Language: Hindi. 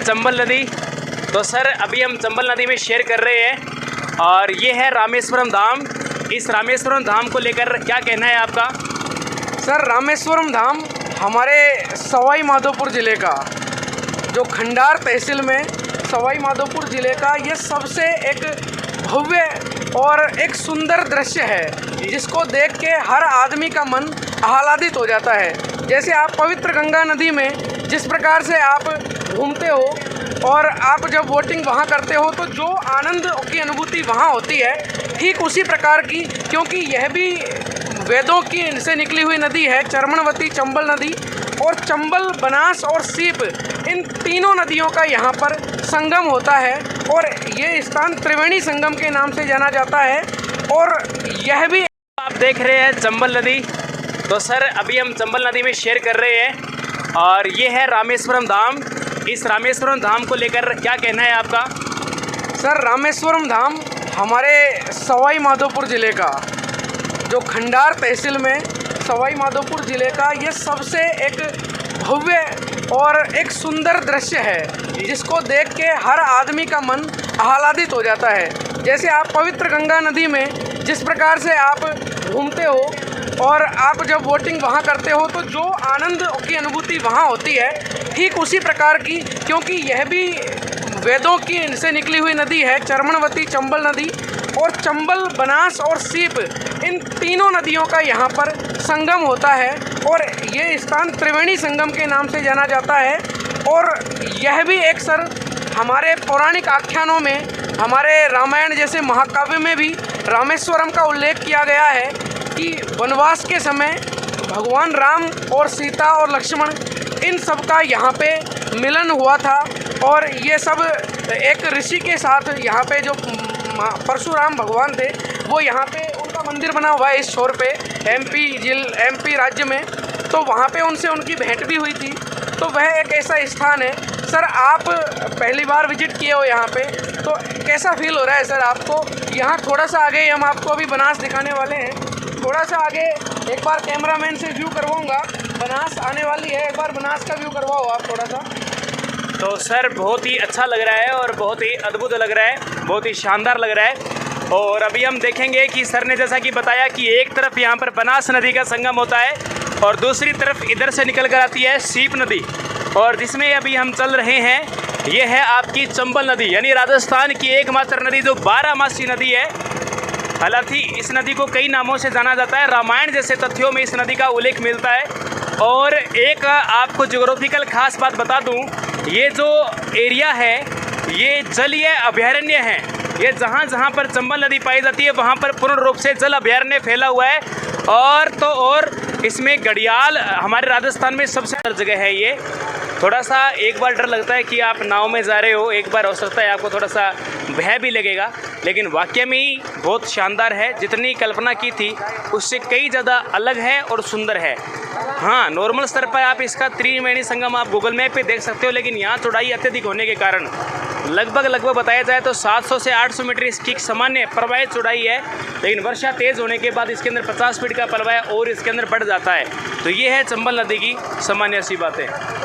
चंबल नदी। तो सर अभी हम चंबल नदी में शेयर कर रहे हैं और ये है रामेश्वरम धाम। इस रामेश्वरम धाम को लेकर क्या कहना है आपका? सर रामेश्वरम धाम हमारे सवाई माधोपुर ज़िले का, जो खंडार तहसील में सवाई माधोपुर ज़िले का ये सबसे एक भव्य और एक सुंदर दृश्य है, जिसको देख के हर आदमी का मन आह्लादित हो जाता है। जैसे आप पवित्र गंगा नदी में जिस प्रकार से आप घूमते हो और आप जब बोटिंग वहाँ करते हो तो जो आनंद की अनुभूति वहाँ होती है, ठीक उसी प्रकार की, क्योंकि यह भी वेदों की से निकली हुई नदी है, चर्मणवती चंबल नदी। और चंबल, बनास और सीप, इन तीनों नदियों का यहाँ पर संगम होता है और ये स्थान त्रिवेणी संगम के नाम से जाना जाता है। और यह भी आप देख रहे हैं चंबल नदी। तो सर अभी हम चंबल नदी में शेयर कर रहे हैं और ये है रामेश्वरम धाम। इस रामेश्वरम धाम को लेकर क्या कहना है आपका? सर रामेश्वरम धाम हमारे सवाई माधोपुर ज़िले का, जो खंडार तहसील में सवाई माधोपुर ज़िले का ये सबसे एक भव्य और एक सुंदर दृश्य है, जिसको देख के हर आदमी का मन आह्लादित हो जाता है। जैसे आप पवित्र गंगा नदी में जिस प्रकार से आप घूमते हो और आप जब बोटिंग वहाँ करते हो तो जो आनंद की अनुभूति वहाँ होती है, ठीक उसी प्रकार की, क्योंकि यह भी वेदों की से निकली हुई नदी है, चर्मणवती चंबल नदी। और चंबल, बनास और सीप, इन तीनों नदियों का यहाँ पर संगम होता है और ये स्थान त्रिवेणी संगम के नाम से जाना जाता है। और यह भी एक सर हमारे पौराणिक आख्यानों में, हमारे रामायण जैसे महाकाव्य में भी रामेश्वरम का उल्लेख किया गया है कि वनवास के समय भगवान राम और सीता और लक्ष्मण, इन सब का यहाँ पे मिलन हुआ था। और ये सब एक ऋषि के साथ यहाँ पे जो परशुराम भगवान थे, वो यहाँ पे उनका मंदिर बना हुआ है इस छोर पे, एमपी राज्य में। तो वहाँ पे उनसे उनकी भेंट भी हुई थी। तो वह एक ऐसा स्थान है। सर आप पहली बार विजिट किए हो यहाँ पे, तो कैसा फील हो रहा है सर आपको? यहाँ थोड़ा सा आगे हम आपको अभी बनास दिखाने वाले हैं। थोड़ा सा आगे एक बार कैमरामैन से व्यू करवाऊँगा, बनास आने वाली है, एक बार बनास का व्यू करवाओ आप थोड़ा सा। तो सर बहुत ही अच्छा लग रहा है और बहुत ही अद्भुत लग रहा है, बहुत ही शानदार लग रहा है। और अभी हम देखेंगे कि सर ने जैसा कि बताया कि एक तरफ यहाँ पर बनास नदी का संगम होता है और दूसरी तरफ इधर से निकल कर आती है सीप नदी, और जिसमें अभी हम चल रहे हैं ये है आपकी चंबल नदी, यानी राजस्थान की एकमात्र नदी जो 12मासी नदी है। हालांकि इस नदी को कई नामों से जाना जाता है, रामायण जैसे तथ्यों में इस नदी का उल्लेख मिलता है। और एक आपको ज्योग्राफिकल खास बात बता दूं, ये जो एरिया है ये जलीय अभयारण्य है। ये जहाँ जहाँ पर चंबल नदी पाई जाती है वहाँ पर पूर्ण रूप से जल अभयारण्य फैला हुआ है। और इसमें घड़ियाल हमारे राजस्थान में सबसे अलग जगह है। ये थोड़ा सा एक बार डर लगता है कि आप नाव में जा रहे हो, एक बार हो सकता है आपको थोड़ा सा भय भी लगेगा, लेकिन वाकई में ही बहुत शानदार है। जितनी कल्पना की थी उससे कई ज़्यादा अलग है और सुंदर है। हाँ, नॉर्मल स्तर पर आप इसका त्रिवेणी संगम आप गूगल मैप पे देख सकते हो, लेकिन यहाँ चौड़ाई अत्यधिक होने के कारण लगभग बताया जाए तो 700 से 800 मीटर इसकी सामान्य प्रवाहित चौड़ाई है। लेकिन वर्षा तेज़ होने के बाद इसके अंदर 50 फीट का प्रवाह और इसके अंदर बढ़ जाता है। तो ये है चंबल नदी की सामान्य सी बातें।